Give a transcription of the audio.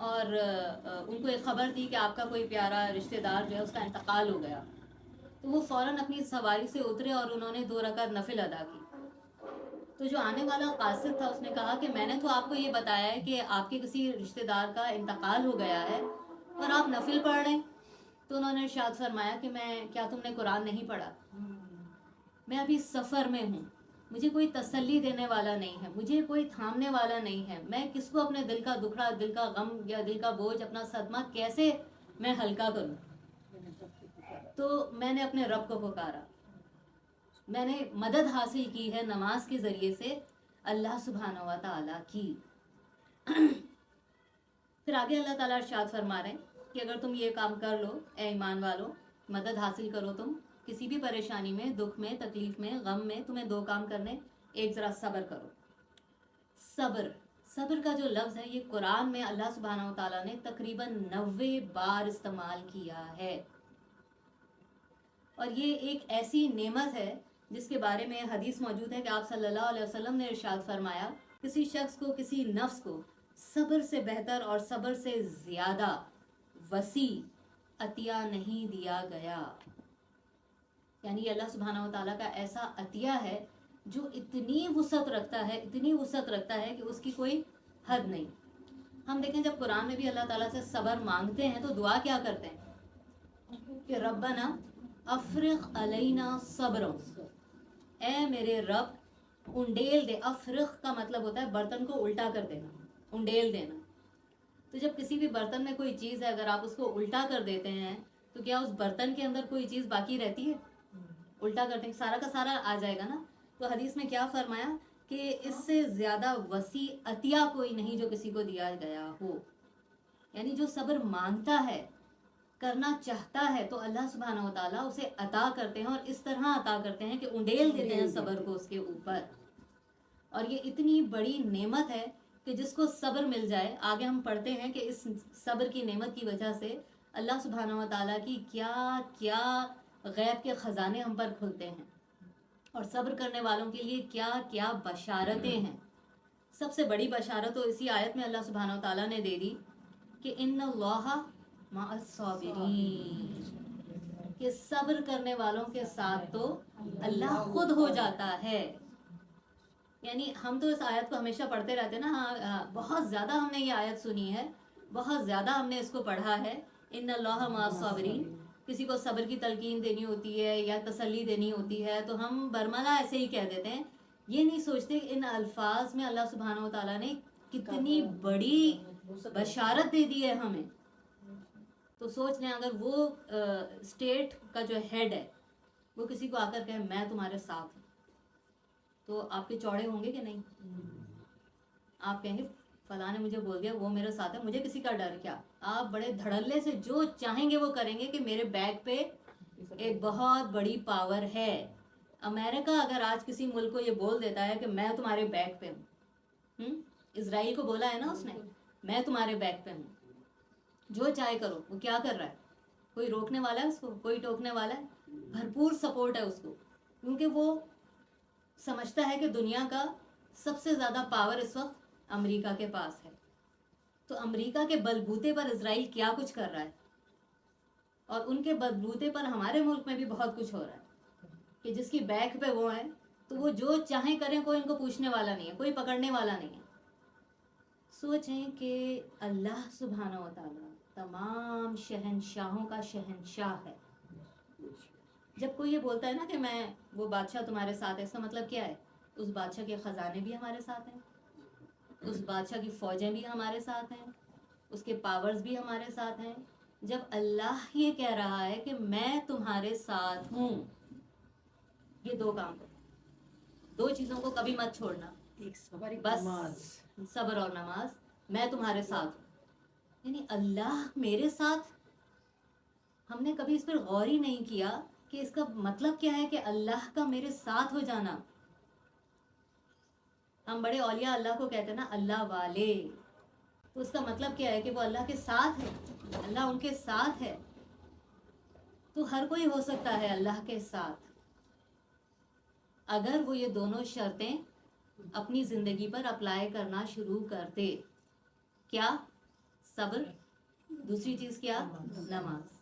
اور ان کو ایک خبر تھی کہ آپ کا کوئی پیارا رشتہ دار جو ہے اس کا انتقال ہو گیا، تو وہ فوراً اپنی سواری سے اترے اور انہوں نے 2 رکعت نفل ادا کی. تو جو آنے والا قاصد تھا اس نے کہا کہ میں نے تو آپ کو یہ بتایا ہے کہ آپ کے کسی رشتہ دار کا انتقال ہو گیا ہے اور آپ نفل پڑھ رہے ہیں. تو انہوں نے ارشاد فرمایا کہ کیا تم نے قرآن نہیں پڑھا؟ میں ابھی سفر میں ہوں، مجھے کوئی تسلی دینے والا نہیں ہے، مجھے کوئی تھامنے والا نہیں ہے، میں کس کو اپنے دل کا دکھڑا، دل کا غم یا دل کا بوجھ، اپنا صدمہ کیسے میں ہلکا کروں؟ تو میں نے اپنے رب کو پکارا، میں نے مدد حاصل کی ہے نماز کے ذریعے سے اللہ سبحانہ و تعالیٰ کی. پھر آگے اللہ تعالیٰ ارشاد فرما رہے ہیں کہ اگر تم یہ کام کر لو اے ایمان والو، مدد حاصل کرو تم کسی بھی پریشانی میں، دکھ میں، تکلیف میں، غم میں، تمہیں 2 کام کرنے. ایک، ذرا صبر کرو. صبر کا جو لفظ ہے یہ قرآن میں اللہ سبحانہ و تعالیٰ نے تقریباً 90 بار استعمال کیا ہے، اور یہ ایک ایسی نعمت ہے جس کے بارے میں حدیث موجود ہے کہ آپ صلی اللہ علیہ وسلم نے ارشاد فرمایا، کسی شخص کو، کسی نفس کو صبر سے بہتر اور صبر سے زیادہ وسیع عطیہ نہیں دیا گیا. یعنی اللہ سبحانہ و تعالیٰ کا ایسا عطیہ ہے جو اتنی وسعت رکھتا ہے، اتنی وسعت رکھتا ہے کہ اس کی کوئی حد نہیں. ہم دیکھیں جب قرآن میں بھی اللہ تعالیٰ سے صبر مانگتے ہیں تو دعا کیا کرتے ہیں کہ ربنا افرغ علینا صبرا، اے میرے رب انڈیل دے. افرغ کا مطلب ہوتا ہے برتن کو الٹا کر دینا، انڈیل دینا. تو جب کسی بھی برتن میں کوئی چیز ہے اگر آپ اس کو الٹا کر دیتے ہیں تو کیا اس برتن کے اندر کوئی چیز باقی رہتی ہے؟ الٹا کرتے ہیں سارا کا سارا آ جائے گا نا. تو حدیث میں کیا فرمایا کہ اس سے زیادہ وسیع عطیہ کوئی نہیں جو کسی کو دیا گیا ہو. یعنی جو صبر مانگتا ہے، کرنا چاہتا ہے، تو اللہ سبحانہ و تعالیٰ اسے عطا کرتے ہیں، اور اس طرح عطا کرتے ہیں کہ انڈیل دیتے ہیں صبر کو اس کے اوپر. اور یہ اتنی بڑی نعمت ہے کہ جس کو صبر مل جائے، آگے ہم پڑھتے ہیں کہ اس صبر کی نعمت کی وجہ سے اللہ سبحانہ و تعالیٰ کی کیا کیا غیب کے خزانے ہم پر کھلتے ہیں، اور صبر کرنے والوں کے لیے کیا کیا بشارتیں ہیں. سب سے بڑی بشارت تو اسی آیت میں اللہ سبحانہ و تعالیٰ نے دے دی کہ ان اللہ مع الصابرین، کہ صبر کرنے والوں کے ساتھ تو اللہ خود ہو جاتا ہے. یعنی ہم تو اس آیت کو ہمیشہ پڑھتے رہتے ہیں نا. ہاں، بہت زیادہ ہم نے یہ آیت سنی ہے، بہت زیادہ ہم نے اس کو پڑھا ہے، ان اللہ مع الصابرین. کسی کو صبر کی تلقین دینی ہوتی ہے یا تسلی دینی ہوتی ہے تو ہم برملا ایسے ہی کہہ دیتے ہیں، یہ نہیں سوچتے کہ ان الفاظ میں اللہ سبحانہ و تعالیٰ نے کتنی بڑی بشارت دے دی ہے ہمیں. تو سوچ لیں اگر وہ اسٹیٹ کا جو ہیڈ ہے وہ کسی کو آ کر کہے میں تمہارے ساتھ ہوں، تو آپ کے چوڑے ہوں گے کہ نہیں؟ آپ کہیں گے فلاں نے مجھے بول دیا وہ میرے ساتھ ہے، مجھے کسی کا ڈر کیا. آپ بڑے دھڑلے سے جو چاہیں گے وہ کریں گے کہ میرے بیک پہ ایک بہت بڑی پاور ہے. امریکہ اگر آج کسی ملک کو یہ بول دیتا ہے کہ میں تمہارے بیک پہ ہوں، اسرائیل کو بولا ہے نا اس نے میں تمہارے بیک پہ ہوں، جو چاہے کرو. وہ کیا کر رہا ہے؟ کوئی روکنے والا ہے اس کو؟ کوئی ٹوکنے والا ہے؟ بھرپور سپورٹ ہے اس کو، کیونکہ وہ سمجھتا ہے کہ دنیا کا سب سے زیادہ پاور اس وقت امریکہ کے پاس ہے. تو امریکہ کے بلبوتے پر اسرائیل کیا کچھ کر رہا ہے، اور ان کے بلبوتے پر ہمارے ملک میں بھی بہت کچھ ہو رہا ہے کہ جس کی بیک پہ وہ ہیں تو وہ جو چاہیں کریں، کوئی ان کو پوچھنے والا نہیں ہے، کوئی پکڑنے والا نہیں ہے. سوچیں کہ اللہ سبحانہ و تعالیٰ تمام شہنشاہوں کا شہنشاہ ہے. جب کوئی یہ بولتا ہے نا کہ میں وہ بادشاہ تمہارے ساتھ ہے، اس کا مطلب کیا ہے؟ اس بادشاہ کے خزانے بھی ہمارے ساتھ ہیں، اس بادشاہ کی فوجیں بھی ہمارے ساتھ ہیں، اس کے پاورز بھی ہمارے ساتھ ہیں. جب اللہ یہ کہہ رہا ہے کہ میں تمہارے ساتھ ہوں، یہ 2 کام کرو، 2 چیزوں کو کبھی مت چھوڑنا، بس صبر اور نماز. میں تمہارے ساتھ ہوں، یعنی اللہ میرے ساتھ. ہم نے کبھی اس پر غور ہی نہیں کیا کہ اس کا مطلب کیا ہے کہ اللہ کا میرے ساتھ ہو جانا. ہم بڑے اولیاء اللہ کو کہتے ہیں نا اللہ والے، تو اس کا مطلب کیا ہے کہ وہ اللہ کے ساتھ ہے، اللہ ان کے ساتھ ہے. تو ہر کوئی ہو سکتا ہے اللہ کے ساتھ اگر وہ یہ دونوں شرطیں اپنی زندگی پر اپلائی کرنا شروع کر دے. کیا؟ صبر، دوسری چیز کیا؟ نماز.